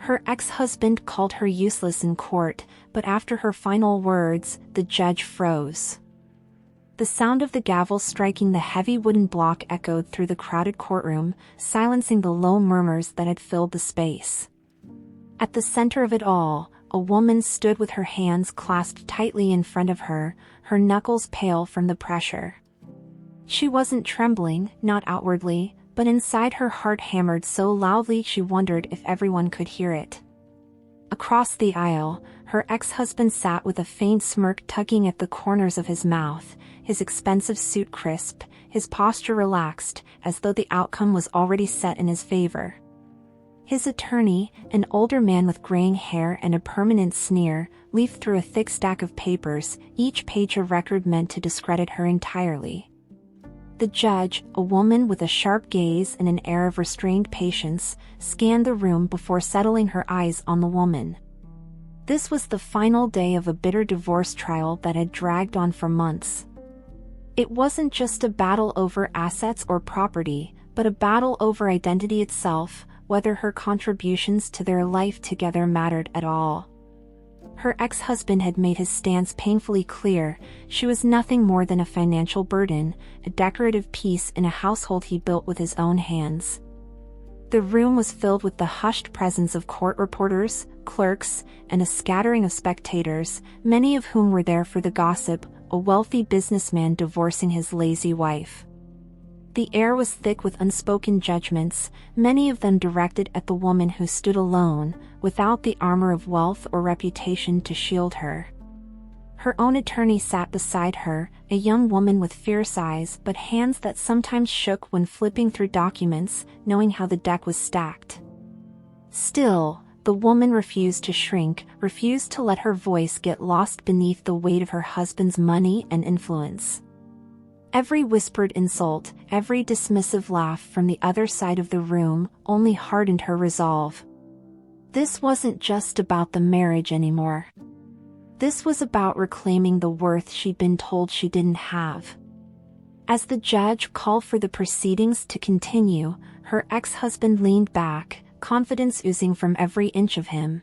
Her ex-husband called her useless in court, but after her final words, the judge froze. The sound of the gavel striking the heavy wooden block echoed through the crowded courtroom, silencing the low murmurs that had filled the space. At the center of it all, a woman stood with her hands clasped tightly in front of her, her knuckles pale from the pressure. She wasn't trembling, not outwardly, but inside her heart hammered so loudly she wondered if everyone could hear it. Across the aisle, her ex-husband sat with a faint smirk tugging at the corners of his mouth, his expensive suit crisp, his posture relaxed, as though the outcome was already set in his favor. His attorney, an older man with graying hair and a permanent sneer, leafed through a thick stack of papers, each page a record meant to discredit her entirely. The judge, a woman with a sharp gaze and an air of restrained patience, scanned the room before settling her eyes on the woman. This was the final day of a bitter divorce trial that had dragged on for months. It wasn't just a battle over assets or property, but a battle over identity itself, whether her contributions to their life together mattered at all. Her ex-husband had made his stance painfully clear. She was nothing more than a financial burden, a decorative piece in a household he built with his own hands. The room was filled with the hushed presence of court reporters, clerks, and a scattering of spectators, many of whom were there for the gossip, a wealthy businessman divorcing his lazy wife. The air was thick with unspoken judgments, many of them directed at the woman who stood alone, without the armor of wealth or reputation to shield her. Her own attorney sat beside her, a young woman with fierce eyes but hands that sometimes shook when flipping through documents, knowing how the deck was stacked. Still, the woman refused to shrink, refused to let her voice get lost beneath the weight of her husband's money and influence. Every whispered insult, every dismissive laugh from the other side of the room only hardened her resolve. This wasn't just about the marriage anymore. This was about reclaiming the worth she'd been told she didn't have. As the judge called for the proceedings to continue, her ex-husband leaned back, confidence oozing from every inch of him.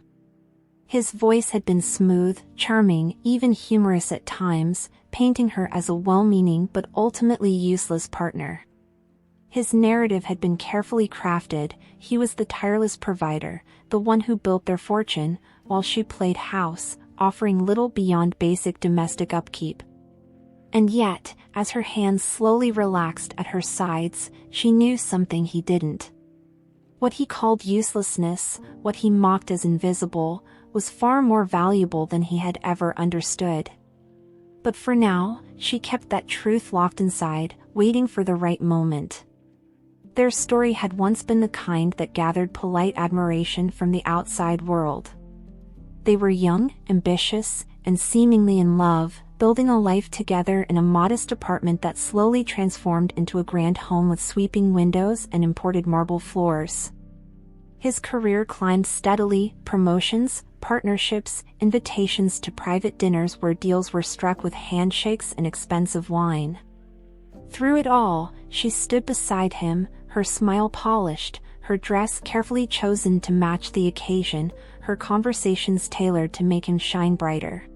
His voice had been smooth, charming, even humorous at times, painting her as a well-meaning but ultimately useless partner. His narrative had been carefully crafted. He was the tireless provider, the one who built their fortune, while she played house, offering little beyond basic domestic upkeep. And yet, as her hands slowly relaxed at her sides, she knew something he didn't. What he called uselessness, what he mocked as invisible, was far more valuable than he had ever understood. But for now, she kept that truth locked inside, waiting for the right moment. Their story had once been the kind that gathered polite admiration from the outside world. They were young, ambitious, and seemingly in love, building a life together in a modest apartment that slowly transformed into a grand home with sweeping windows and imported marble floors. His career climbed steadily, promotions, partnerships, invitations to private dinners where deals were struck with handshakes and expensive wine. Through it all, she stood beside him, her smile polished, her dress carefully chosen to match the occasion, her conversations tailored to make him shine brighter.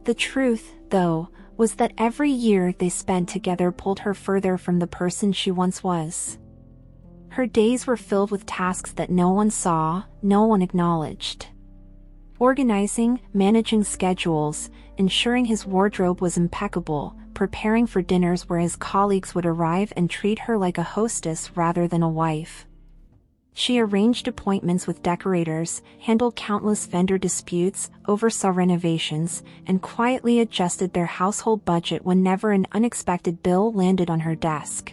The truth, though, was that every year they spent together pulled her further from the person she once was. Her days were filled with tasks that no one saw, no one acknowledged. Organizing, managing schedules, ensuring his wardrobe was impeccable, preparing for dinners where his colleagues would arrive and treat her like a hostess rather than a wife. She arranged appointments with decorators, handled countless vendor disputes, oversaw renovations, and quietly adjusted their household budget whenever an unexpected bill landed on her desk.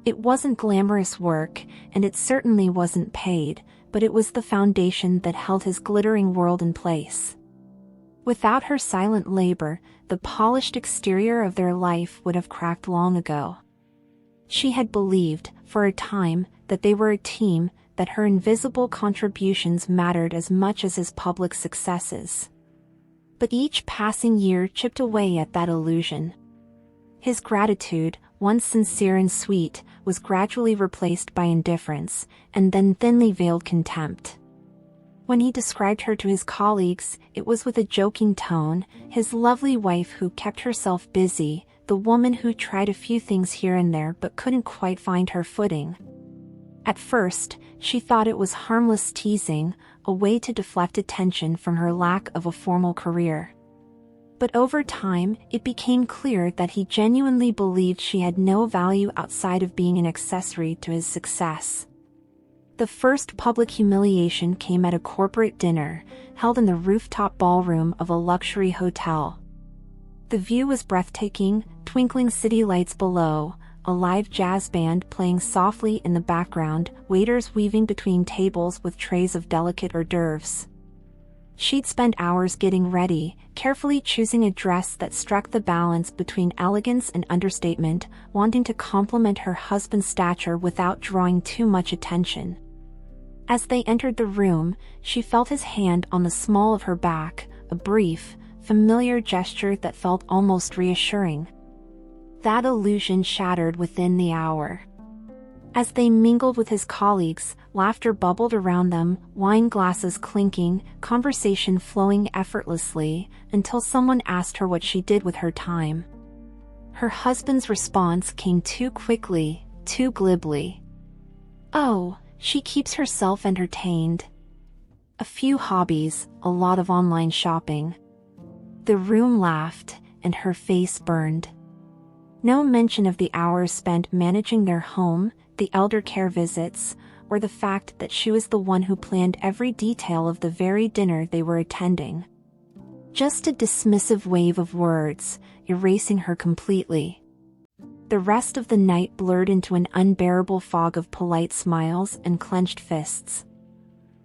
It wasn't glamorous work, and it certainly wasn't paid, but it was the foundation that held his glittering world in place. Without her silent labor, the polished exterior of their life would have cracked long ago. She had believed, for a time, that they were a team, that her invisible contributions mattered as much as his public successes. But each passing year chipped away at that illusion. His gratitude, once sincere and sweet, was gradually replaced by indifference, and then thinly veiled contempt. When he described her to his colleagues, it was with a joking tone, his lovely wife who kept herself busy, the woman who tried a few things here and there but couldn't quite find her footing. At first, she thought it was harmless teasing, a way to deflect attention from her lack of a formal career. But over time, it became clear that he genuinely believed she had no value outside of being an accessory to his success. The first public humiliation came at a corporate dinner, held in the rooftop ballroom of a luxury hotel. The view was breathtaking, twinkling city lights below, a live jazz band playing softly in the background, waiters weaving between tables with trays of delicate hors d'oeuvres. She'd spent hours getting ready, carefully choosing a dress that struck the balance between elegance and understatement, wanting to complement her husband's stature without drawing too much attention. As they entered the room, she felt his hand on the small of her back, a brief, familiar gesture that felt almost reassuring. That illusion shattered within the hour. As they mingled with his colleagues, laughter bubbled around them, wine glasses clinking, conversation flowing effortlessly, until someone asked her what she did with her time. Her husband's response came too quickly, too glibly. "Oh, she keeps herself entertained. A few hobbies, a lot of online shopping." The room laughed, and her face burned. No mention of the hours spent managing their home, the elder care visits, or the fact that she was the one who planned every detail of the very dinner they were attending. Just a dismissive wave of words, erasing her completely. The rest of the night blurred into an unbearable fog of polite smiles and clenched fists.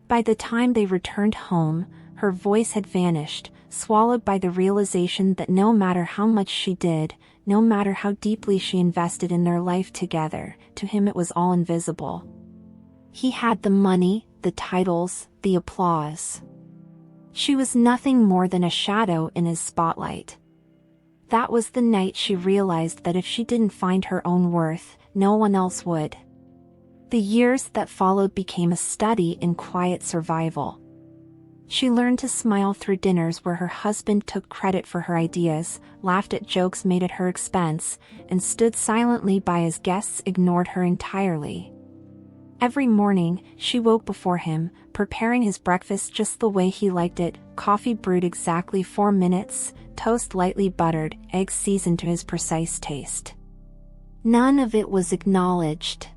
By the time they returned home, her voice had vanished, swallowed by the realization that no matter how much she did, no matter how deeply she invested in their life together, to him it was all invisible. He had the money, the titles, the applause. She was nothing more than a shadow in his spotlight. That was the night she realized that if she didn't find her own worth, no one else would. The years that followed became a study in quiet survival. She learned to smile through dinners where her husband took credit for her ideas, laughed at jokes made at her expense, and stood silently by as guests ignored her entirely. Every morning, she woke before him, preparing his breakfast just the way he liked it, coffee brewed exactly 4 minutes, toast lightly buttered, eggs seasoned to his precise taste. None of it was acknowledged.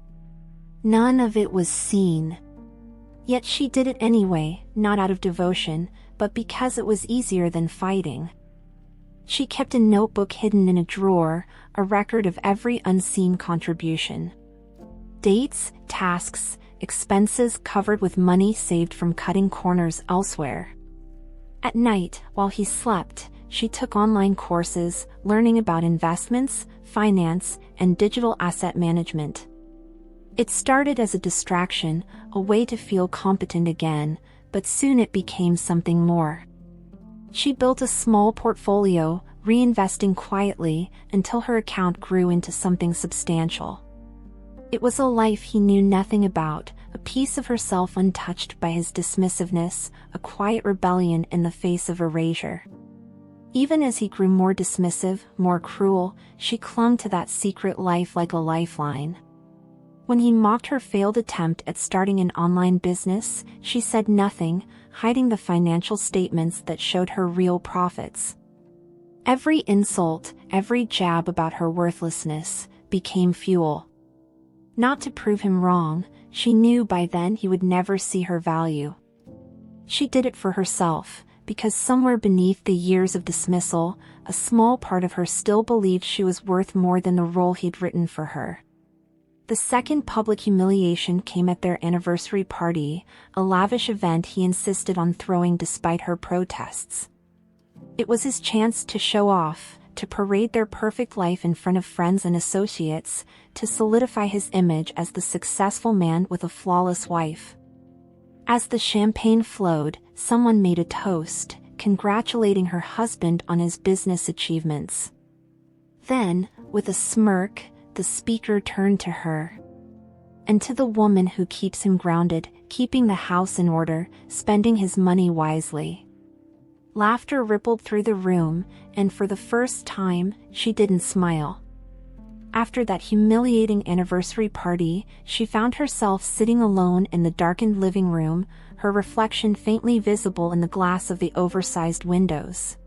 None of it was seen. Yet she did it anyway, not out of devotion, but because it was easier than fighting. She kept a notebook hidden in a drawer, a record of every unseen contribution. Dates, tasks, expenses covered with money saved from cutting corners elsewhere. At night, while he slept, she took online courses, learning about investments, finance, and digital asset management. It started as a distraction, a way to feel competent again, but soon it became something more. She built a small portfolio, reinvesting quietly, until her account grew into something substantial. It was a life he knew nothing about, a piece of herself untouched by his dismissiveness, a quiet rebellion in the face of erasure. Even as he grew more dismissive, more cruel, she clung to that secret life like a lifeline. When he mocked her failed attempt at starting an online business, she said nothing, hiding the financial statements that showed her real profits. Every insult, every jab about her worthlessness, became fuel. Not to prove him wrong, she knew by then he would never see her value. She did it for herself, because somewhere beneath the years of dismissal, a small part of her still believed she was worth more than the role he'd written for her. The second public humiliation came at their anniversary party, a lavish event he insisted on throwing despite her protests. It was his chance to show off, to parade their perfect life in front of friends and associates, to solidify his image as the successful man with a flawless wife. As the champagne flowed, someone made a toast, congratulating her husband on his business achievements. Then, with a smirk, the speaker turned to her. "And to the woman who keeps him grounded, keeping the house in order, spending his money wisely. Laughter rippled through the room, and for the first time, she didn't smile. After that humiliating anniversary party, she found herself sitting alone in the darkened living room, her reflection faintly visible in the glass of the oversized windows.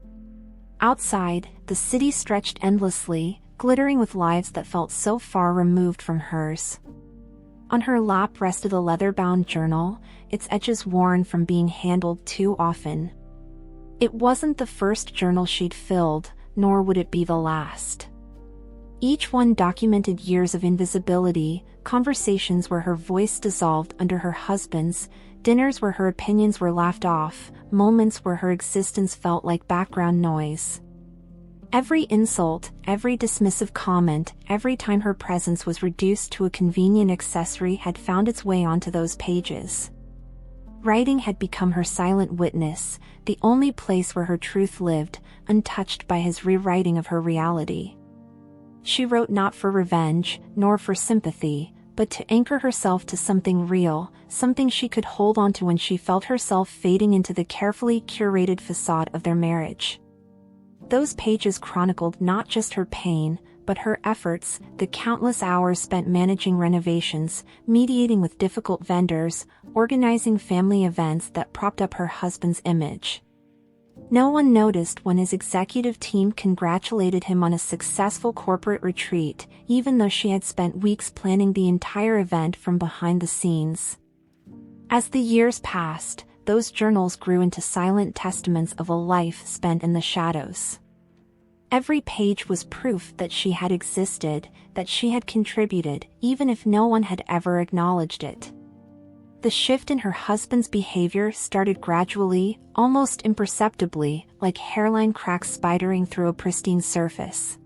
Outside, the city stretched endlessly, glittering with lives that felt so far removed from hers. On her lap rested a leather-bound journal, its edges worn from being handled too often. It wasn't the first journal she'd filled, nor would it be the last. Each one documented years of invisibility, conversations where her voice dissolved under her husband's, dinners where her opinions were laughed off, moments where her existence felt like background noise. Every insult, every dismissive comment, every time her presence was reduced to a convenient accessory had found its way onto those pages. Writing had become her silent witness, the only place where her truth lived, untouched by his rewriting of her reality. She wrote not for revenge, nor for sympathy, but to anchor herself to something real, something she could hold on to when she felt herself fading into the carefully curated facade of their marriage. Those pages chronicled not just her pain, but her efforts, the countless hours spent managing renovations, mediating with difficult vendors, organizing family events that propped up her husband's image. No one noticed when his executive team congratulated him on a successful corporate retreat, even though she had spent weeks planning the entire event from behind the scenes. As the years passed, those journals grew into silent testaments of a life spent in the shadows. Every page was proof that she had existed, that she had contributed, even if no one had ever acknowledged it. The shift in her husband's behavior started gradually, almost imperceptibly, like hairline cracks spidering through a pristine surface.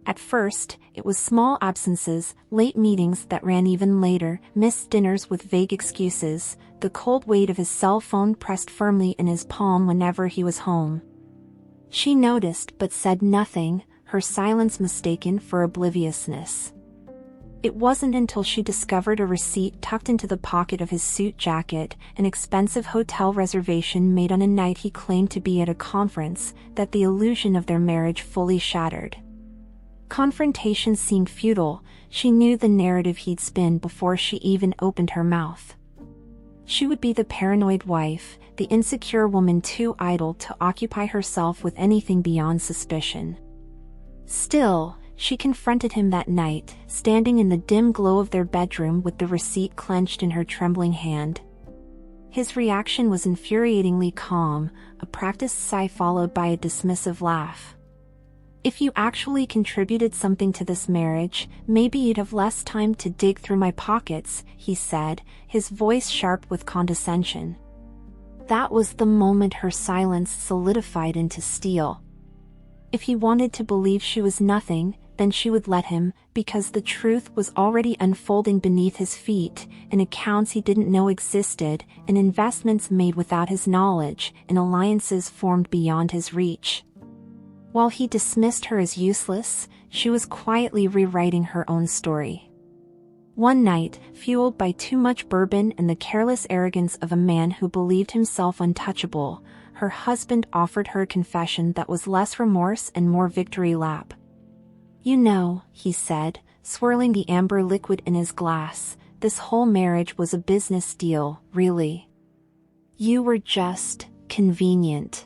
At first, it was small absences, late meetings that ran even later, missed dinners with vague excuses, the cold weight of his cell phone pressed firmly in his palm whenever he was home. She noticed but said nothing, her silence mistaken for obliviousness. It wasn't until she discovered a receipt tucked into the pocket of his suit jacket, an expensive hotel reservation made on a night he claimed to be at a conference, that the illusion of their marriage fully shattered. Confrontation seemed futile, she knew the narrative he'd spin before she even opened her mouth. She would be the paranoid wife, the insecure woman too idle to occupy herself with anything beyond suspicion. Still, she confronted him that night, standing in the dim glow of their bedroom with the receipt clenched in her trembling hand. His reaction was infuriatingly calm, a practiced sigh followed by a dismissive laugh. "If you actually contributed something to this marriage, maybe you'd have less time to dig through my pockets," he said, his voice sharp with condescension. That was the moment her silence solidified into steel. If he wanted to believe she was nothing, then she would let him, because the truth was already unfolding beneath his feet, in accounts he didn't know existed, in investments made without his knowledge, in alliances formed beyond his reach. While he dismissed her as useless, she was quietly rewriting her own story. One night, fueled by too much bourbon and the careless arrogance of a man who believed himself untouchable, her husband offered her a confession that was less remorse and more victory lap. "You know," he said, swirling the amber liquid in his glass, "this whole marriage was a business deal, really. You were just convenient."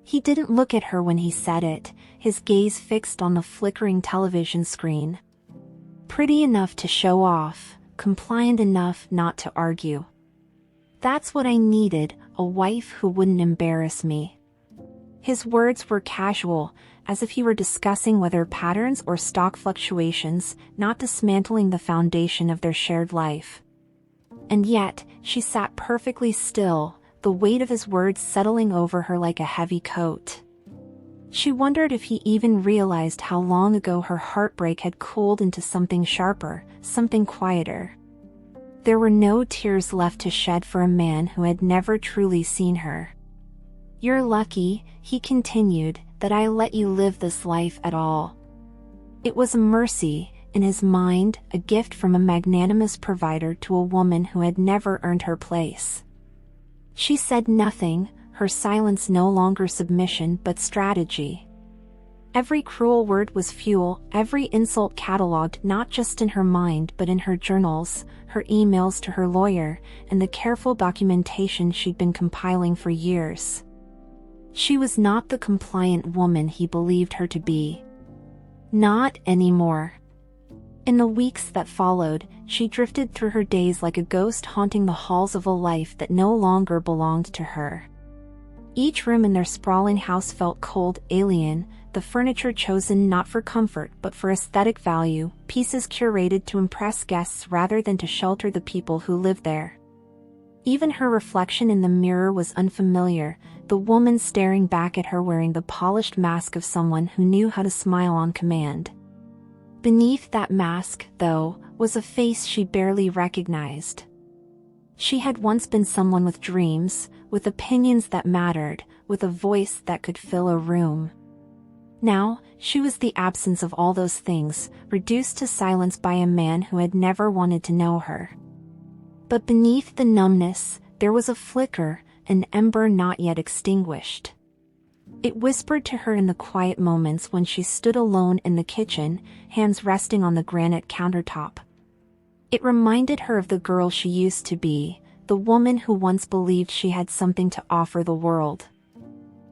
He didn't look at her when he said it, his gaze fixed on the flickering television screen. Pretty enough to show off, compliant enough not to argue. That's what I needed, a wife who wouldn't embarrass me. His words were casual, as if he were discussing weather patterns or stock fluctuations, not dismantling the foundation of their shared life. And yet, she sat perfectly still, the weight of his words settling over her like a heavy coat. She wondered if he even realized how long ago her heartbreak had cooled into something sharper, something quieter. There were no tears left to shed for a man who had never truly seen her. "You're lucky," he continued, "that I let you live this life at all. It was a mercy, in his mind, a gift from a magnanimous provider to a woman who had never earned her place. She said nothing, her silence no longer submission but strategy. Every cruel word was fuel, every insult catalogued not just in her mind but in her journals, her emails to her lawyer, and the careful documentation she'd been compiling for years. She was not the compliant woman he believed her to be. Not anymore. In the weeks that followed, she drifted through her days like a ghost haunting the halls of a life that no longer belonged to her. Each room in their sprawling house felt cold, alien, the furniture chosen not for comfort but for aesthetic value, pieces curated to impress guests rather than to shelter the people who lived there. Even her reflection in the mirror was unfamiliar, the woman staring back at her wearing the polished mask of someone who knew how to smile on command. Beneath that mask, though, was a face she barely recognized. She had once been someone with dreams, with opinions that mattered, with a voice that could fill a room. Now, she was the absence of all those things, reduced to silence by a man who had never wanted to know her. But beneath the numbness, there was a flicker, an ember not yet extinguished. It whispered to her in the quiet moments when she stood alone in the kitchen, hands resting on the granite countertop. It reminded her of the girl she used to be, the woman who once believed she had something to offer the world.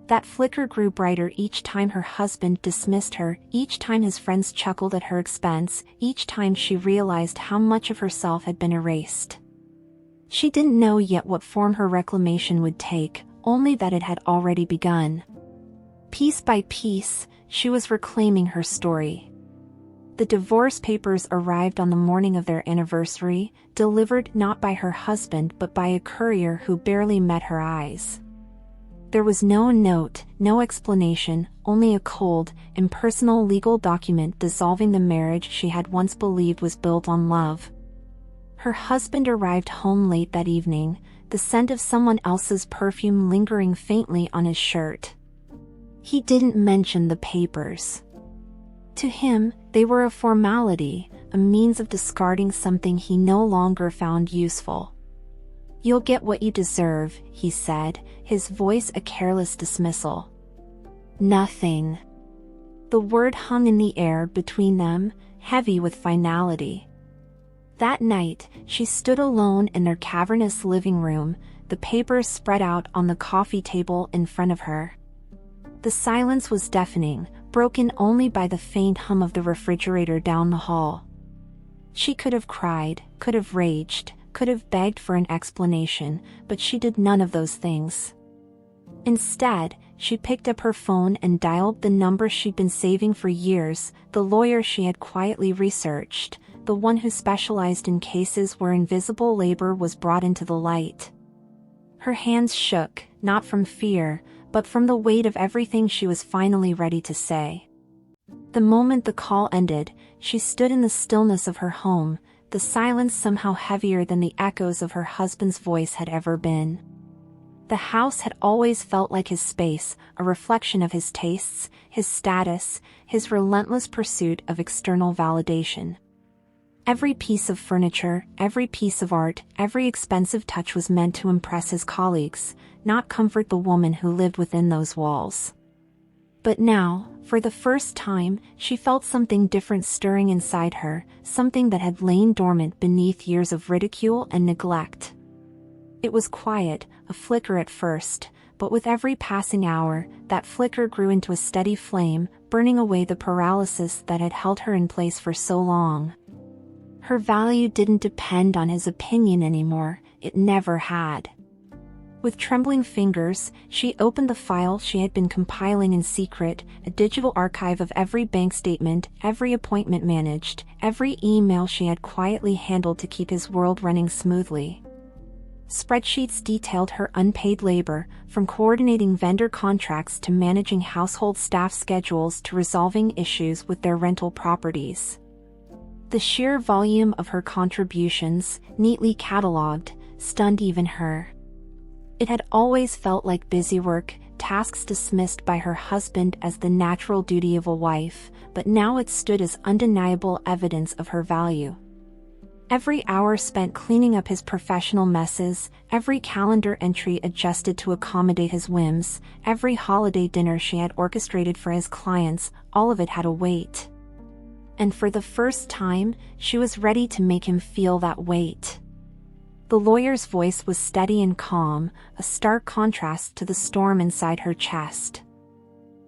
That flicker grew brighter each time her husband dismissed her, each time his friends chuckled at her expense, each time she realized how much of herself had been erased. She didn't know yet what form her reclamation would take, only that it had already begun. Piece by piece, she was reclaiming her story. The divorce papers arrived on the morning of their anniversary, delivered not by her husband but by a courier who barely met her eyes. There was no note, no explanation, only a cold, impersonal legal document dissolving the marriage she had once believed was built on love. Her husband arrived home late that evening, the scent of someone else's perfume lingering faintly on his shirt. He didn't mention the papers. To him, they were a formality, a means of discarding something he no longer found useful. "You'll get what you deserve," he said, his voice a careless dismissal. Nothing. The word hung in the air between them, heavy with finality. That night, she stood alone in their cavernous living room, the papers spread out on the coffee table in front of her. The silence was deafening, broken only by the faint hum of the refrigerator down the hall. She could have cried, could have raged, could have begged for an explanation, but she did none of those things. Instead, she picked up her phone and dialed the number she'd been saving for years, the lawyer she had quietly researched, the one who specialized in cases where invisible labor was brought into the light. Her hands shook, not from fear, but from the weight of everything she was finally ready to say. The moment the call ended, she stood in the stillness of her home, the silence somehow heavier than the echoes of her husband's voice had ever been. The house had always felt like his space, a reflection of his tastes, his status, his relentless pursuit of external validation. Every piece of furniture, every piece of art, every expensive touch was meant to impress his colleagues, not comfort the woman who lived within those walls. But now, for the first time, she felt something different stirring inside her, something that had lain dormant beneath years of ridicule and neglect. It was quiet, a flicker at first, but with every passing hour, that flicker grew into a steady flame, burning away the paralysis that had held her in place for so long. Her value didn't depend on his opinion anymore, it never had. With trembling fingers, she opened the file she had been compiling in secret, a digital archive of every bank statement, every appointment managed, every email she had quietly handled to keep his world running smoothly. Spreadsheets detailed her unpaid labor, from coordinating vendor contracts to managing household staff schedules to resolving issues with their rental properties. The sheer volume of her contributions, neatly catalogued, stunned even her. It had always felt like busy work, tasks dismissed by her husband as the natural duty of a wife, but now it stood as undeniable evidence of her value. Every hour spent cleaning up his professional messes, every calendar entry adjusted to accommodate his whims, every holiday dinner she had orchestrated for his clients, all of it had a weight. And for the first time, she was ready to make him feel that weight. The lawyer's voice was steady and calm, a stark contrast to the storm inside her chest.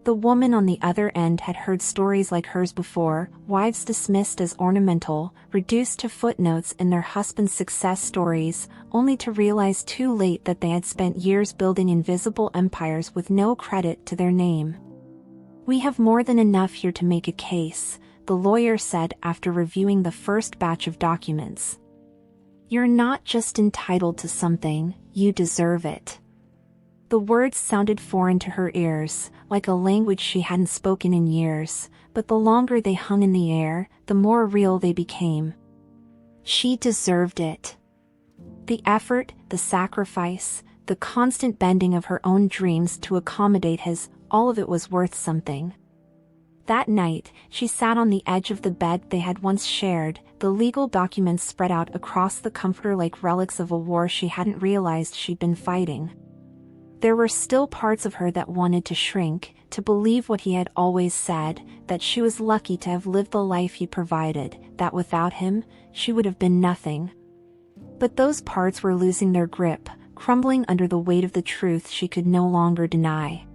The woman on the other end had heard stories like hers before, wives dismissed as ornamental, reduced to footnotes in their husbands' success stories, only to realize too late that they had spent years building invisible empires with no credit to their name. "We have more than enough here to make a case," the lawyer said after reviewing the first batch of documents. "You're not just entitled to something, you deserve it." The words sounded foreign to her ears, like a language she hadn't spoken in years, but the longer they hung in the air, the more real they became. She deserved it. The effort, the sacrifice, the constant bending of her own dreams to accommodate his, all of it was worth something. That night, she sat on the edge of the bed they had once shared, the legal documents spread out across the comforter like relics of a war she hadn't realized she'd been fighting. There were still parts of her that wanted to shrink, to believe what he had always said, that she was lucky to have lived the life he provided, that without him, she would have been nothing. But those parts were losing their grip, crumbling under the weight of the truth she could no longer deny.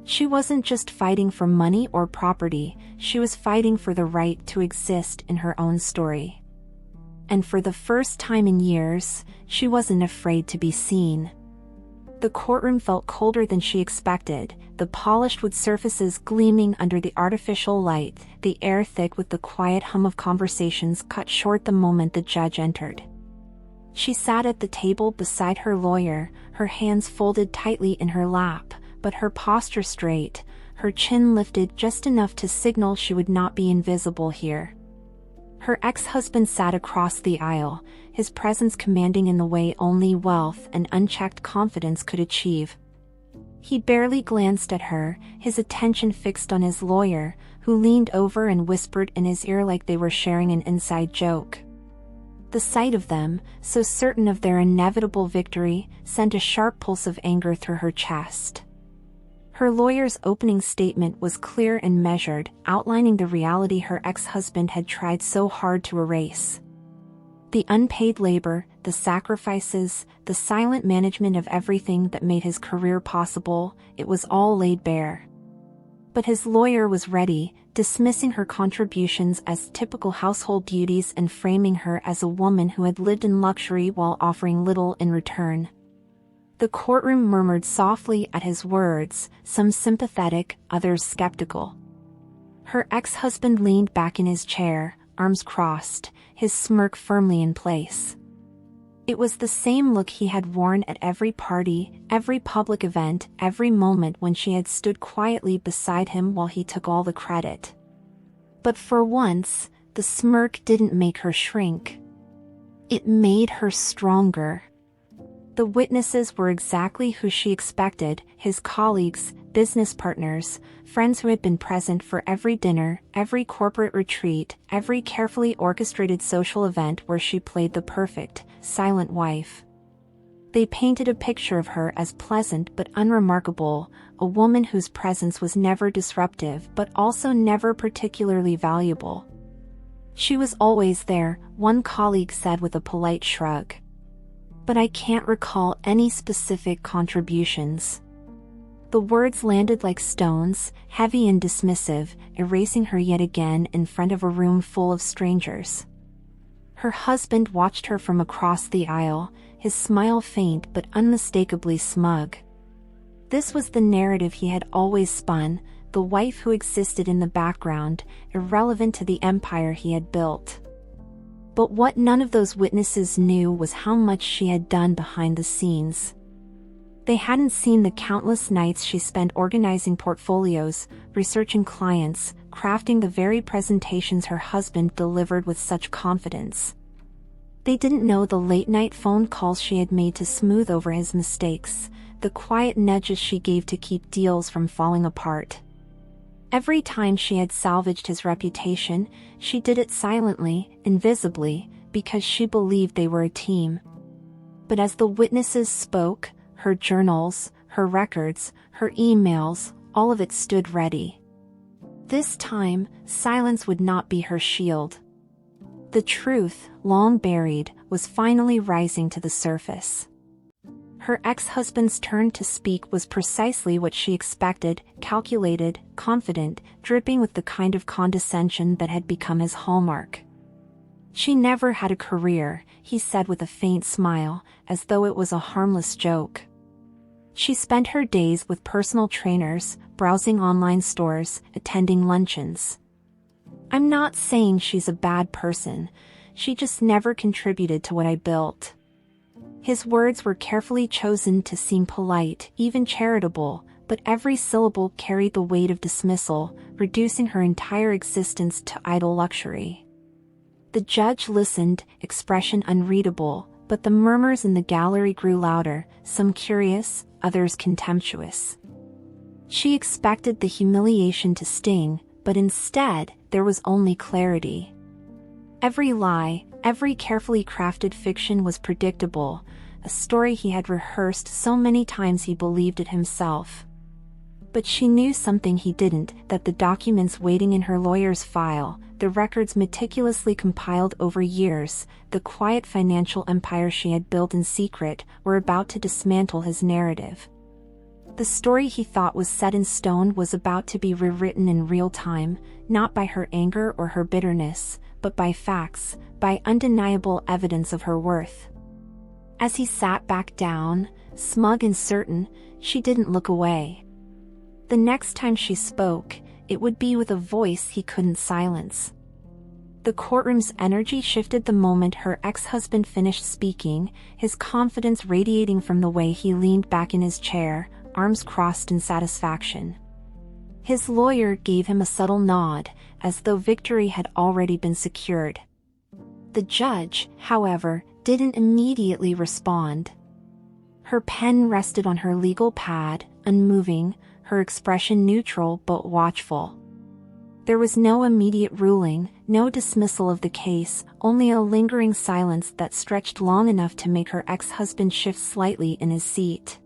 She wasn't just fighting for money or property, she was fighting for the right to exist in her own story. And for the first time in years, she wasn't afraid to be seen. The courtroom felt colder than she expected, the polished wood surfaces gleaming under the artificial light, the air thick with the quiet hum of conversations cut short the moment the judge entered. She sat at the table beside her lawyer, her hands folded tightly in her lap, but her posture straight, her chin lifted just enough to signal she would not be invisible here. Her ex-husband sat across the aisle, his presence commanding in the way only wealth and unchecked confidence could achieve. He barely glanced at her, his attention fixed on his lawyer, who leaned over and whispered in his ear like they were sharing an inside joke. The sight of them, so certain of their inevitable victory, sent a sharp pulse of anger through her chest. Her lawyer's opening statement was clear and measured, outlining the reality her ex-husband had tried so hard to erase. The unpaid labor, the sacrifices, the silent management of everything that made his career possible, it was all laid bare. But his lawyer was ready, dismissing her contributions as typical household duties and framing her as a woman who had lived in luxury while offering little in return. The courtroom murmured softly at his words, some sympathetic, others skeptical. Her ex-husband leaned back in his chair, arms crossed, his smirk firmly in place. It was the same look he had worn at every party, every public event, every moment when she had stood quietly beside him while he took all the credit. But for once, the smirk didn't make her shrink. It made her stronger. The witnesses were exactly who she expected, his colleagues, business partners, friends who had been present for every dinner, every corporate retreat, every carefully orchestrated social event where she played the perfect, silent wife. They painted a picture of her as pleasant but unremarkable, a woman whose presence was never disruptive but also never particularly valuable. "She was always there," one colleague said with a polite shrug. "But I can't recall any specific contributions." The words landed like stones, heavy and dismissive, erasing her yet again in front of a room full of strangers. Her husband watched her from across the aisle, his smile faint but unmistakably smug. This was the narrative he had always spun, the wife who existed in the background, irrelevant to the empire he had built. But what none of those witnesses knew was how much she had done behind the scenes. They hadn't seen the countless nights she spent organizing portfolios, researching clients, crafting the very presentations her husband delivered with such confidence. They didn't know the late-night phone calls she had made to smooth over his mistakes, the quiet nudges she gave to keep deals from falling apart. Every time she had salvaged his reputation, she did it silently, invisibly, because she believed they were a team. But as the witnesses spoke, her journals, her records, her emails, all of it stood ready. This time, silence would not be her shield. The truth, long buried, was finally rising to the surface. Her ex-husband's turn to speak was precisely what she expected, calculated, confident, dripping with the kind of condescension that had become his hallmark. "She never had a career," he said with a faint smile, as though it was a harmless joke. "She spent her days with personal trainers, browsing online stores, attending luncheons. I'm not saying she's a bad person, she just never contributed to what I built." His words were carefully chosen to seem polite, even charitable, but every syllable carried the weight of dismissal, reducing her entire existence to idle luxury. The judge listened, expression unreadable, but the murmurs in the gallery grew louder, some curious, others contemptuous. She expected the humiliation to sting, but instead, there was only clarity. Every lie, every carefully crafted fiction was predictable, a story he had rehearsed so many times he believed it himself. But she knew something he didn't, that the documents waiting in her lawyer's file, the records meticulously compiled over years, the quiet financial empire she had built in secret, were about to dismantle his narrative. The story he thought was set in stone was about to be rewritten in real time, not by her anger or her bitterness, but by facts, by undeniable evidence of her worth. As he sat back down, smug and certain, she didn't look away. The next time she spoke, it would be with a voice he couldn't silence. The courtroom's energy shifted the moment her ex-husband finished speaking, his confidence radiating from the way he leaned back in his chair, arms crossed in satisfaction. His lawyer gave him a subtle nod, as though victory had already been secured. The judge, however, didn't immediately respond. Her pen rested on her legal pad, unmoving, her expression neutral but watchful. There was no immediate ruling, no dismissal of the case, only a lingering silence that stretched long enough to make her ex-husband shift slightly in his seat.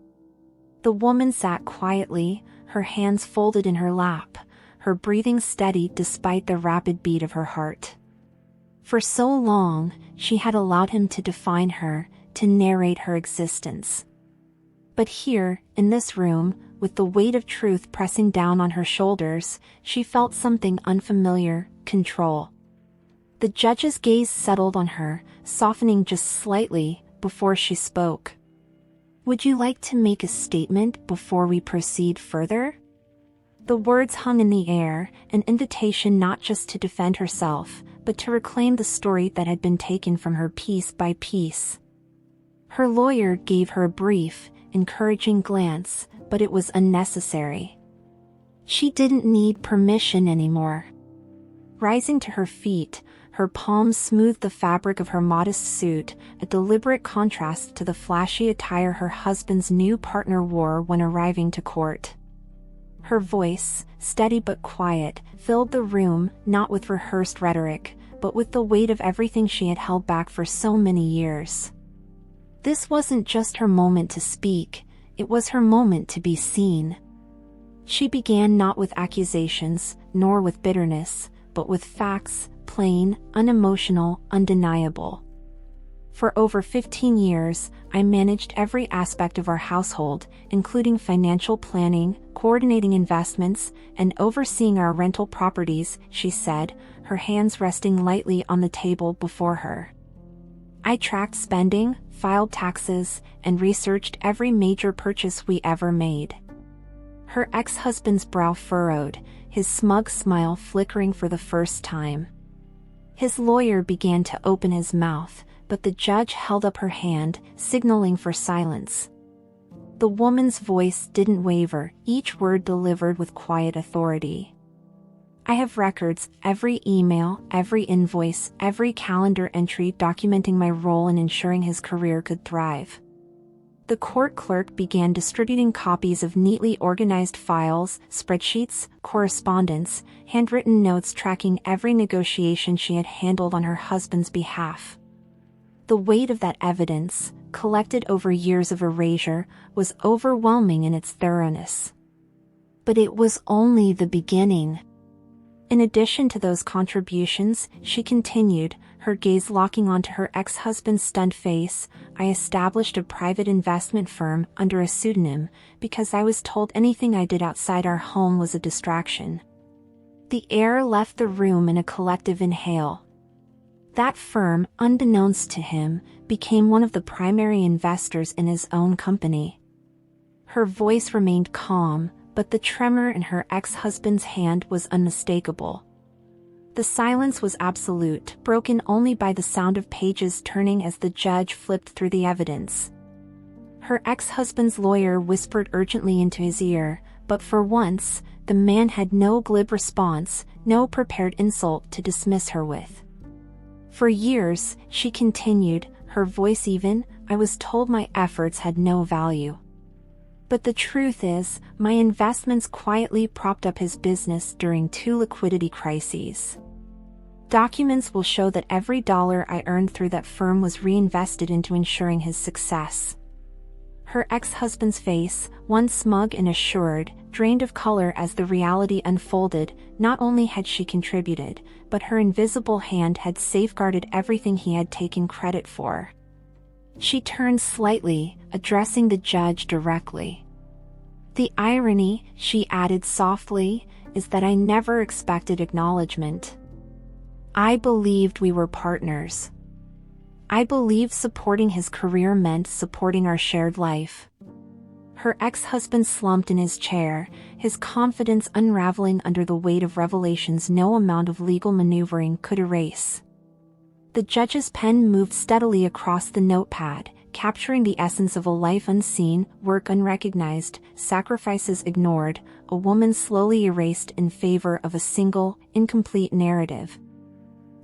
The woman sat quietly, her hands folded in her lap, her breathing steady despite the rapid beat of her heart. For so long, she had allowed him to define her, to narrate her existence. But here, in this room, with the weight of truth pressing down on her shoulders, she felt something unfamiliar: control. The judge's gaze settled on her, softening just slightly, before she spoke. "Would you like to make a statement before we proceed further?" The words hung in the air, an invitation not just to defend herself, but to reclaim the story that had been taken from her piece by piece. Her lawyer gave her a brief, encouraging glance, but it was unnecessary. She didn't need permission anymore. Rising to her feet, her palms smoothed the fabric of her modest suit, a deliberate contrast to the flashy attire her husband's new partner wore when arriving to court. Her voice, steady but quiet, filled the room, not with rehearsed rhetoric, but with the weight of everything she had held back for so many years. This wasn't just her moment to speak, it was her moment to be seen. She began not with accusations, nor with bitterness, but with facts, plain, unemotional, undeniable. For over 15 years, I managed every aspect of our household, including financial planning, coordinating investments, and overseeing our rental properties, she said, her hands resting lightly on the table before her. I tracked spending, filed taxes, and researched every major purchase we ever made. Her ex-husband's brow furrowed, his smug smile flickering for the first time. His lawyer began to open his mouth, but the judge held up her hand, signaling for silence. The woman's voice didn't waver, each word delivered with quiet authority. I have records, every email, every invoice, every calendar entry documenting my role in ensuring his career could thrive. The court clerk began distributing copies of neatly organized files, spreadsheets, correspondence, handwritten notes tracking every negotiation she had handled on her husband's behalf. The weight of that evidence, collected over years of erasure, was overwhelming in its thoroughness. But it was only the beginning. In addition to those contributions, she continued, her gaze locking onto her ex-husband's stunned face, I established a private investment firm under a pseudonym because I was told anything I did outside our home was a distraction. The air left the room in a collective inhale. That firm, unbeknownst to him, became one of the primary investors in his own company. Her voice remained calm, but the tremor in her ex-husband's hand was unmistakable. The silence was absolute, broken only by the sound of pages turning as the judge flipped through the evidence. Her ex-husband's lawyer whispered urgently into his ear, but for once, the man had no glib response, no prepared insult to dismiss her with. For years, she continued, her voice even, I was told my efforts had no value. But the truth is, my investments quietly propped up his business during 2 liquidity crises. Documents will show that every dollar I earned through that firm was reinvested into ensuring his success. Her ex-husband's face, once smug and assured, drained of color as the reality unfolded. Not only had she contributed, but her invisible hand had safeguarded everything he had taken credit for. She turned slightly, addressing the judge directly. The irony, she added softly, is that I never expected acknowledgement. I believed we were partners. I believed supporting his career meant supporting our shared life. Her ex-husband slumped in his chair, his confidence unraveling under the weight of revelations no amount of legal maneuvering could erase. The judge's pen moved steadily across the notepad, capturing the essence of a life unseen, work unrecognized, sacrifices ignored, a woman slowly erased in favor of a single, incomplete narrative.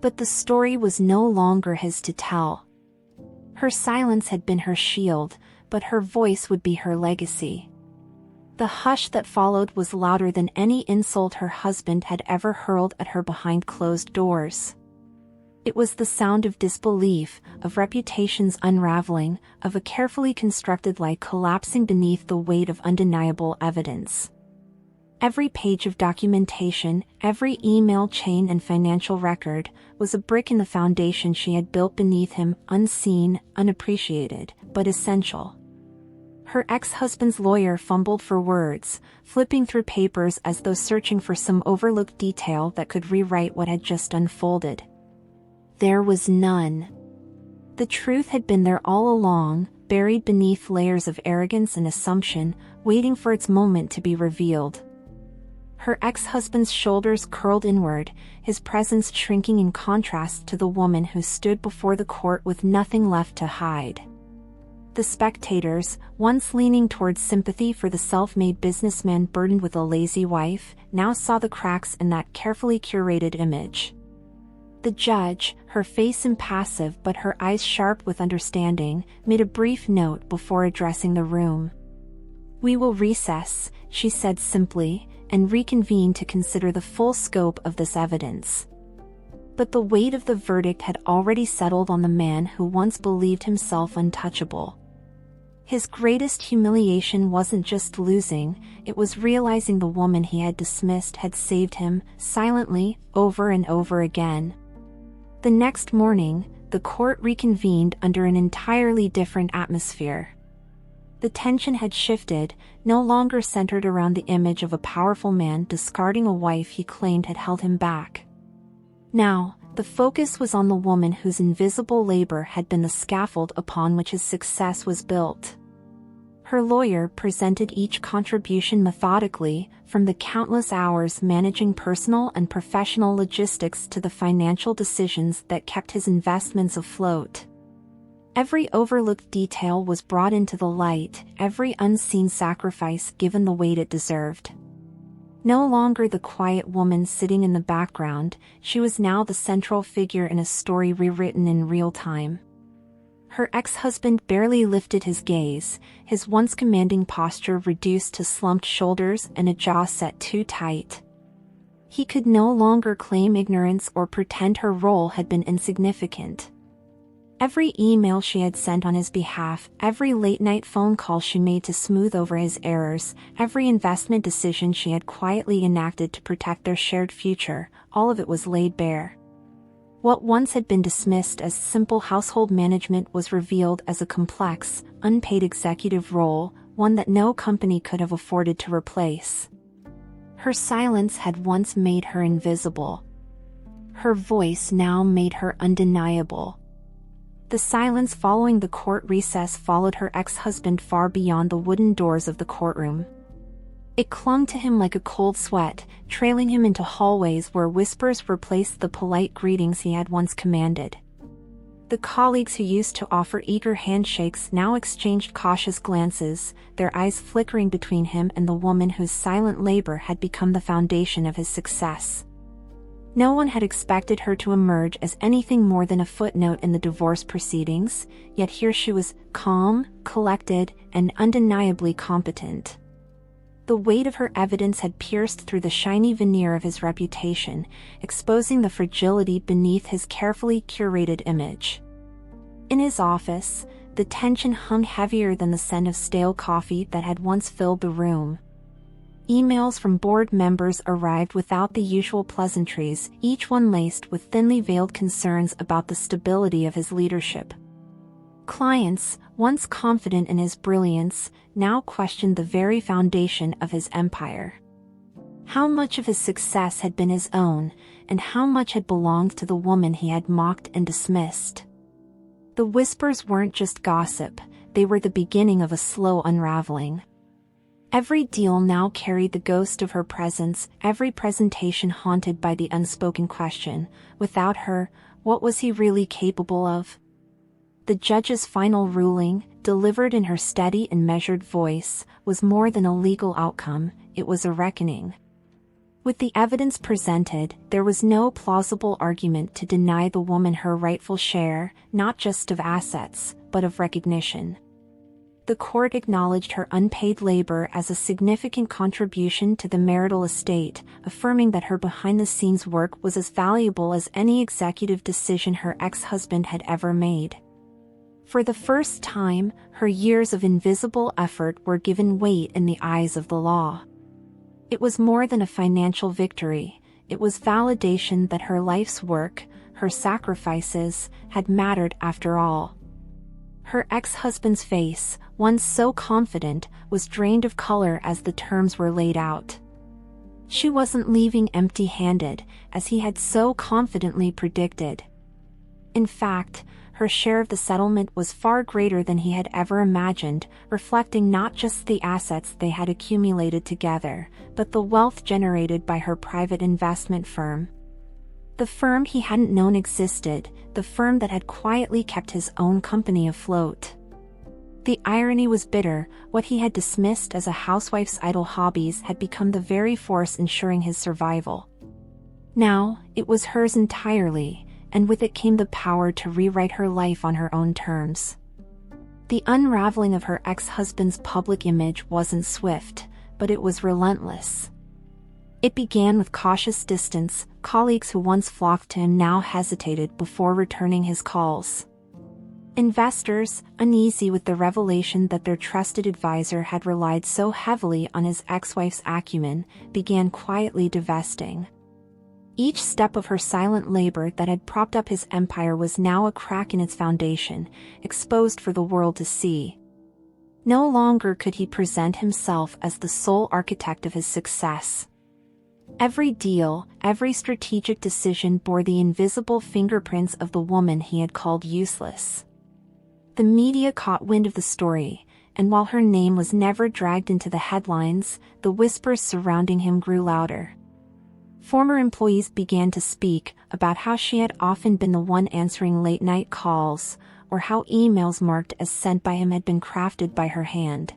But the story was no longer his to tell. Her silence had been her shield, but her voice would be her legacy. The hush that followed was louder than any insult her husband had ever hurled at her behind closed doors. It was the sound of disbelief, of reputations unraveling, of a carefully constructed lie collapsing beneath the weight of undeniable evidence. Every page of documentation, every email chain and financial record, was a brick in the foundation she had built beneath him, unseen, unappreciated, but essential. Her ex-husband's lawyer fumbled for words, flipping through papers as though searching for some overlooked detail that could rewrite what had just unfolded. There was none. The truth had been there all along, buried beneath layers of arrogance and assumption, waiting for its moment to be revealed. Her ex-husband's shoulders curled inward, his presence shrinking in contrast to the woman who stood before the court with nothing left to hide. The spectators, once leaning towards sympathy for the self-made businessman burdened with a lazy wife, now saw the cracks in that carefully curated image. The judge, her face impassive but her eyes sharp with understanding, made a brief note before addressing the room. We will recess, she said simply, and reconvene to consider the full scope of this evidence. But the weight of the verdict had already settled on the man who once believed himself untouchable. His greatest humiliation wasn't just losing, it was realizing the woman he had dismissed had saved him, silently, over and over again. The next morning, the court reconvened under an entirely different atmosphere. The tension had shifted, no longer centered around the image of a powerful man discarding a wife he claimed had held him back. Now, the focus was on the woman whose invisible labor had been the scaffold upon which his success was built. Her lawyer presented each contribution methodically, from the countless hours managing personal and professional logistics to the financial decisions that kept his investments afloat. Every overlooked detail was brought into the light, every unseen sacrifice given the weight it deserved. No longer the quiet woman sitting in the background, she was now the central figure in a story rewritten in real time. Her ex-husband barely lifted his gaze, his once commanding posture reduced to slumped shoulders and a jaw set too tight. He could no longer claim ignorance or pretend her role had been insignificant. Every email she had sent on his behalf, every late-night phone call she made to smooth over his errors, every investment decision she had quietly enacted to protect their shared future, all of it was laid bare. What once had been dismissed as simple household management was revealed as a complex, unpaid executive role, one that no company could have afforded to replace. Her silence had once made her invisible. Her voice now made her undeniable. The silence following the court recess followed her ex-husband far beyond the wooden doors of the courtroom. It clung to him like a cold sweat, trailing him into hallways where whispers replaced the polite greetings he had once commanded. The colleagues who used to offer eager handshakes now exchanged cautious glances, their eyes flickering between him and the woman whose silent labor had become the foundation of his success. No one had expected her to emerge as anything more than a footnote in the divorce proceedings, yet here she was, calm, collected, and undeniably competent. The weight of her evidence had pierced through the shiny veneer of his reputation, exposing the fragility beneath his carefully curated image. In his office, the tension hung heavier than the scent of stale coffee that had once filled the room. Emails from board members arrived without the usual pleasantries, each one laced with thinly veiled concerns about the stability of his leadership. Clients, once confident in his brilliance, now questioned the very foundation of his empire. How much of his success had been his own, and how much had belonged to the woman he had mocked and dismissed? The whispers weren't just gossip, they were the beginning of a slow unraveling. Every deal now carried the ghost of her presence, every presentation haunted by the unspoken question, without her, what was he really capable of? The judge's final ruling, delivered in her steady and measured voice, was more than a legal outcome, it was a reckoning. With the evidence presented, there was no plausible argument to deny the woman her rightful share, not just of assets, but of recognition. The court acknowledged her unpaid labor as a significant contribution to the marital estate, affirming that her behind-the-scenes work was as valuable as any executive decision her ex-husband had ever made. For the first time, her years of invisible effort were given weight in the eyes of the law. It was more than a financial victory, it was validation that her life's work, her sacrifices, had mattered after all. Her ex-husband's face, once so confident, was drained of color as the terms were laid out. She wasn't leaving empty-handed, as he had so confidently predicted. In fact, her share of the settlement was far greater than he had ever imagined, reflecting not just the assets they had accumulated together, but the wealth generated by her private investment firm. The firm he hadn't known existed, the firm that had quietly kept his own company afloat. The irony was bitter, what he had dismissed as a housewife's idle hobbies had become the very force ensuring his survival. Now, it was hers entirely, and with it came the power to rewrite her life on her own terms. The unraveling of her ex-husband's public image wasn't swift, but it was relentless. It began with cautious distance, colleagues who once flocked to him now hesitated before returning his calls. Investors, uneasy with the revelation that their trusted advisor had relied so heavily on his ex-wife's acumen, began quietly divesting. Each step of her silent labor that had propped up his empire was now a crack in its foundation, exposed for the world to see. No longer could he present himself as the sole architect of his success. Every deal, every strategic decision bore the invisible fingerprints of the woman he had called useless. The media caught wind of the story, and while her name was never dragged into the headlines, the whispers surrounding him grew louder. Former employees began to speak about how she had often been the one answering late-night calls, or how emails marked as sent by him had been crafted by her hand.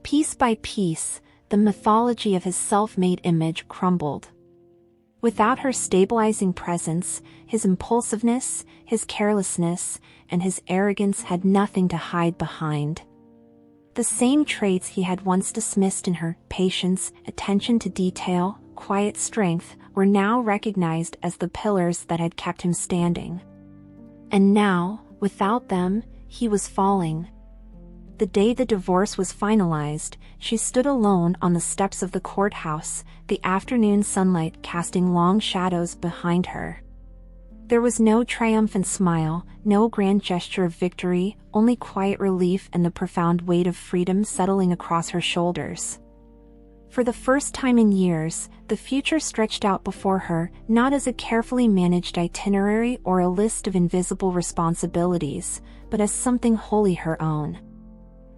Piece by piece, the mythology of his self-made image crumbled. Without her stabilizing presence, his impulsiveness, his carelessness, and his arrogance had nothing to hide behind. The same traits he had once dismissed in her, patience, attention to detail, quiet strength, were now recognized as the pillars that had kept him standing. And now, without them, he was falling. The day the divorce was finalized, she stood alone on the steps of the courthouse, the afternoon sunlight casting long shadows behind her. There was no triumphant smile, no grand gesture of victory, only quiet relief and the profound weight of freedom settling across her shoulders. For the first time in years, the future stretched out before her, not as a carefully managed itinerary or a list of invisible responsibilities, but as something wholly her own.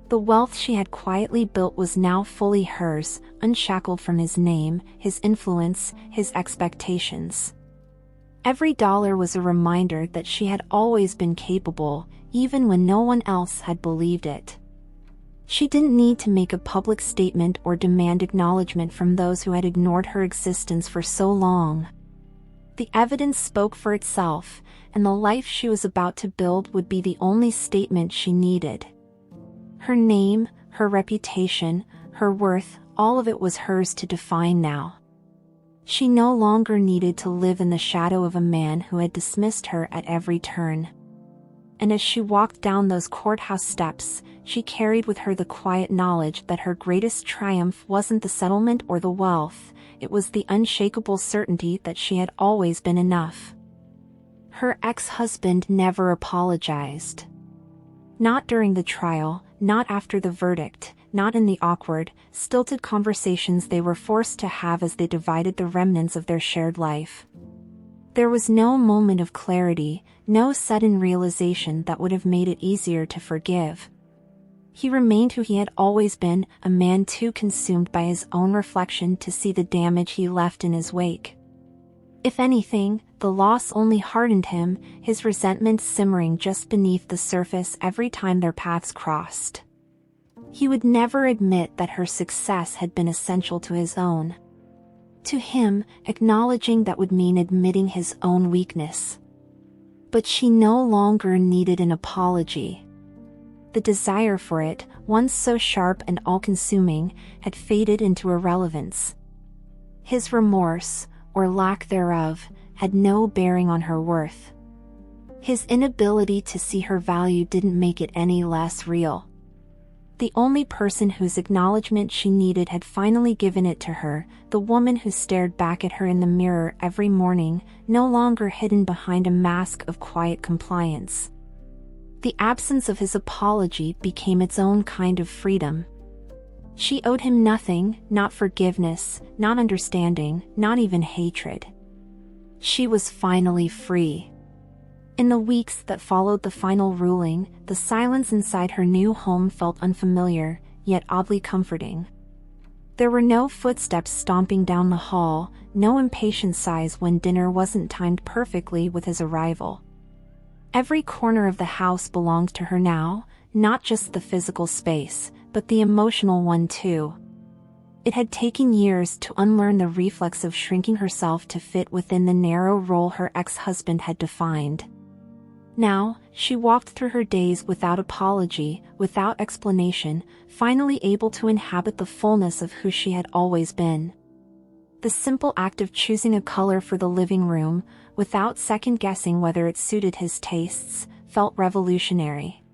The wealth she had quietly built was now fully hers, unshackled from his name, his influence, his expectations. Every dollar was a reminder that she had always been capable, even when no one else had believed it. She didn't need to make a public statement or demand acknowledgement from those who had ignored her existence for so long. The evidence spoke for itself, and the life she was about to build would be the only statement she needed. Her name, her reputation, her worth, all of it was hers to define now. She no longer needed to live in the shadow of a man who had dismissed her at every turn. And as she walked down those courthouse steps, she carried with her the quiet knowledge that her greatest triumph wasn't the settlement or the wealth, it was the unshakable certainty that she had always been enough. Her ex-husband never apologized. Not during the trial, not after the verdict, not in the awkward, stilted conversations they were forced to have as they divided the remnants of their shared life. There was no moment of clarity, no sudden realization that would have made it easier to forgive. He remained who he had always been, a man too consumed by his own reflection to see the damage he left in his wake. If anything, the loss only hardened him, his resentment simmering just beneath the surface every time their paths crossed. He would never admit that her success had been essential to his own. To him, acknowledging that would mean admitting his own weakness. But she no longer needed an apology. The desire for it, once so sharp and all-consuming, had faded into irrelevance. His remorse, or lack thereof, had no bearing on her worth. His inability to see her value didn't make it any less real. The only person whose acknowledgement she needed had finally given it to her, the woman who stared back at her in the mirror every morning, no longer hidden behind a mask of quiet compliance. The absence of his apology became its own kind of freedom. She owed him nothing, not forgiveness, not understanding, not even hatred. She was finally free. In the weeks that followed the final ruling, the silence inside her new home felt unfamiliar, yet oddly comforting. There were no footsteps stomping down the hall, no impatient sighs when dinner wasn't timed perfectly with his arrival. Every corner of the house belonged to her now, not just the physical space, but the emotional one too. It had taken years to unlearn the reflex of shrinking herself to fit within the narrow role her ex-husband had defined. Now, she walked through her days without apology, without explanation, finally able to inhabit the fullness of who she had always been. The simple act of choosing a color for the living room, without second-guessing whether it suited his tastes, felt revolutionary.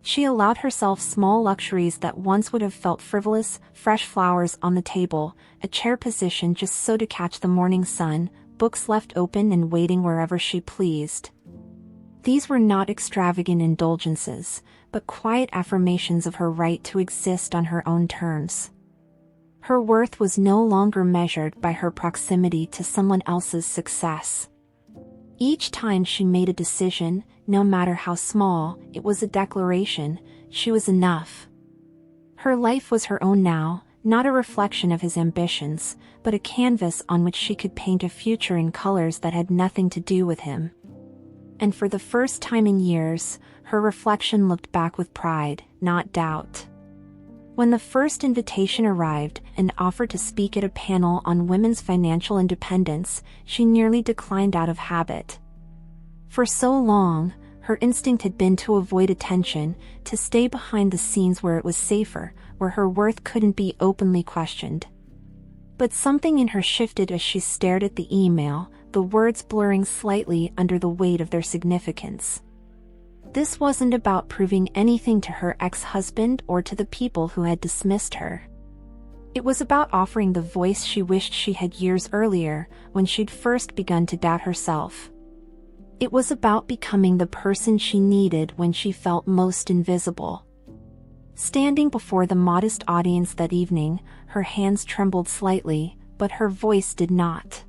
She allowed herself small luxuries that once would have felt frivolous, fresh flowers on the table, a chair position just so to catch the morning sun, books left open and waiting wherever she pleased. These were not extravagant indulgences, but quiet affirmations of her right to exist on her own terms. Her worth was no longer measured by her proximity to someone else's success. Each time she made a decision, no matter how small, it was a declaration, she was enough. Her life was her own now, not a reflection of his ambitions, but a canvas on which she could paint a future in colors that had nothing to do with him. And for the first time in years, her reflection looked back with pride, not doubt. When the first invitation arrived and offered to speak at a panel on women's financial independence, she nearly declined out of habit. For so long, her instinct had been to avoid attention, to stay behind the scenes where it was safer, where her worth couldn't be openly questioned. But something in her shifted as she stared at the email, the words blurring slightly under the weight of their significance. This wasn't about proving anything to her ex-husband or to the people who had dismissed her. It was about offering the voice she wished she had years earlier, when she'd first begun to doubt herself. It was about becoming the person she needed when she felt most invisible. Standing before the modest audience that evening, her hands trembled slightly, but her voice did not.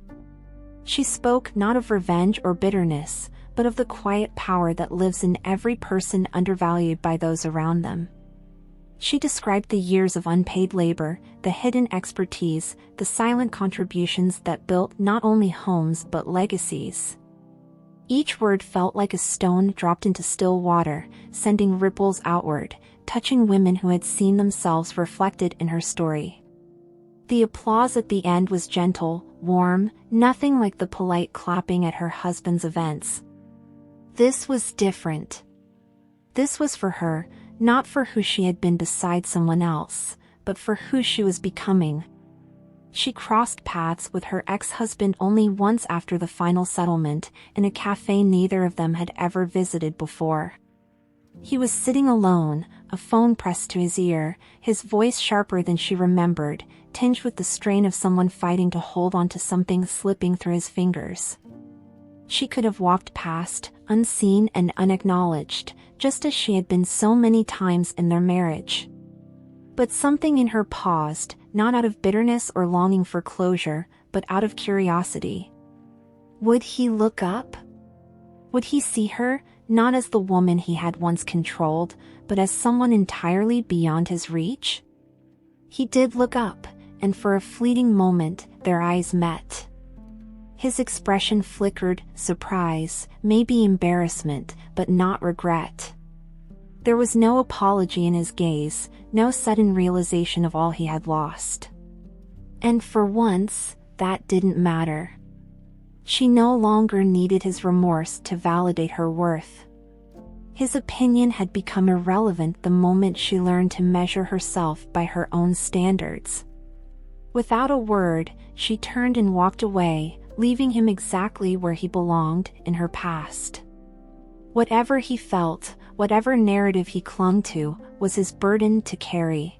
She spoke not of revenge or bitterness, but of the quiet power that lives in every person undervalued by those around them. She described the years of unpaid labor, the hidden expertise, the silent contributions that built not only homes but legacies. Each word felt like a stone dropped into still water, sending ripples outward, touching women who had seen themselves reflected in her story. The applause at the end was gentle, warm, nothing like the polite clapping at her husband's events. This was different. This was for her, not for who she had been beside someone else, but for who she was becoming. She crossed paths with her ex-husband only once after the final settlement, in a cafe neither of them had ever visited before. He was sitting alone, a phone pressed to his ear, his voice sharper than she remembered, tinged with the strain of someone fighting to hold on to something slipping through his fingers. She could have walked past, unseen and unacknowledged, just as she had been so many times in their marriage. But something in her paused, not out of bitterness or longing for closure, but out of curiosity. Would he look up? Would he see her, not as the woman he had once controlled, but as someone entirely beyond his reach? He did look up, and for a fleeting moment, their eyes met. His expression flickered, surprise, maybe embarrassment, but not regret. There was no apology in his gaze, no sudden realization of all he had lost. And for once, that didn't matter. She no longer needed his remorse to validate her worth. His opinion had become irrelevant the moment she learned to measure herself by her own standards. Without a word, she turned and walked away, leaving him exactly where he belonged, in her past. Whatever he felt, whatever narrative he clung to, was his burden to carry.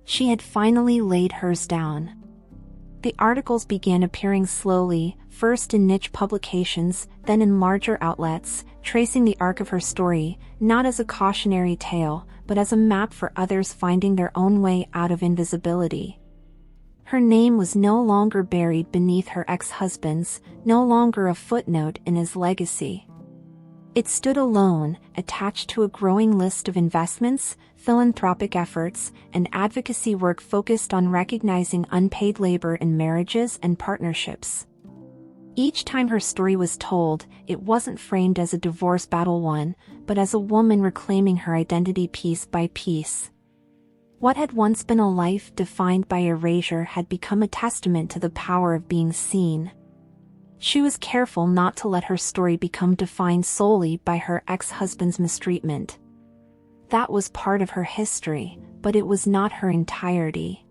She had finally laid hers down. The articles began appearing slowly, first in niche publications, then in larger outlets, tracing the arc of her story, not as a cautionary tale, but as a map for others finding their own way out of invisibility. Her name was no longer buried beneath her ex-husband's, no longer a footnote in his legacy. It stood alone, attached to a growing list of investments, philanthropic efforts, and advocacy work focused on recognizing unpaid labor in marriages and partnerships. Each time her story was told, it wasn't framed as a divorce battle won, but as a woman reclaiming her identity piece by piece. What had once been a life defined by erasure had become a testament to the power of being seen. She was careful not to let her story become defined solely by her ex-husband's mistreatment. That was part of her history, but it was not her entirety.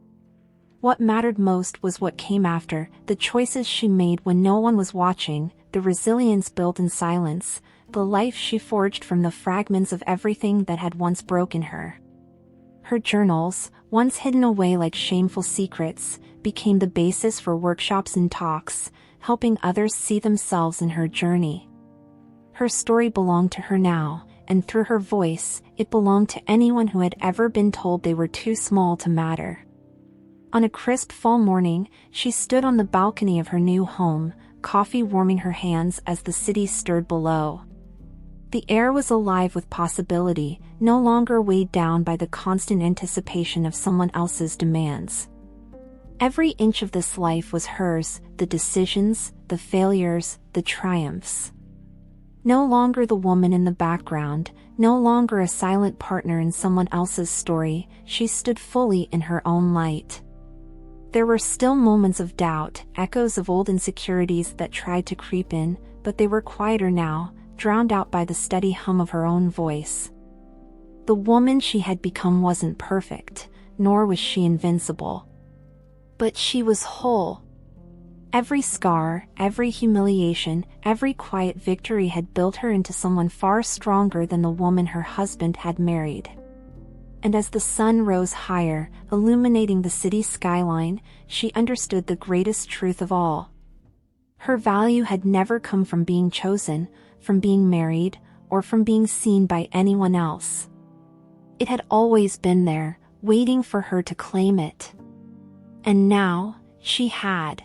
What mattered most was what came after, the choices she made when no one was watching, the resilience built in silence, the life she forged from the fragments of everything that had once broken her. Her journals, once hidden away like shameful secrets, became the basis for workshops and talks, helping others see themselves in her journey. Her story belonged to her now, and through her voice, it belonged to anyone who had ever been told they were too small to matter. On a crisp fall morning, she stood on the balcony of her new home, coffee warming her hands as the city stirred below. The air was alive with possibility, no longer weighed down by the constant anticipation of someone else's demands. Every inch of this life was hers, the decisions, the failures, the triumphs. No longer the woman in the background, no longer a silent partner in someone else's story, she stood fully in her own light. There were still moments of doubt, echoes of old insecurities that tried to creep in, but they were quieter now, drowned out by the steady hum of her own voice. The woman she had become wasn't perfect, nor was she invincible. But she was whole. Every scar, every humiliation, every quiet victory had built her into someone far stronger than the woman her husband had married. And as the sun rose higher, illuminating the city skyline, she understood the greatest truth of all. Her value had never come from being chosen, from being married, or from being seen by anyone else. It had always been there, waiting for her to claim it. And now, she had.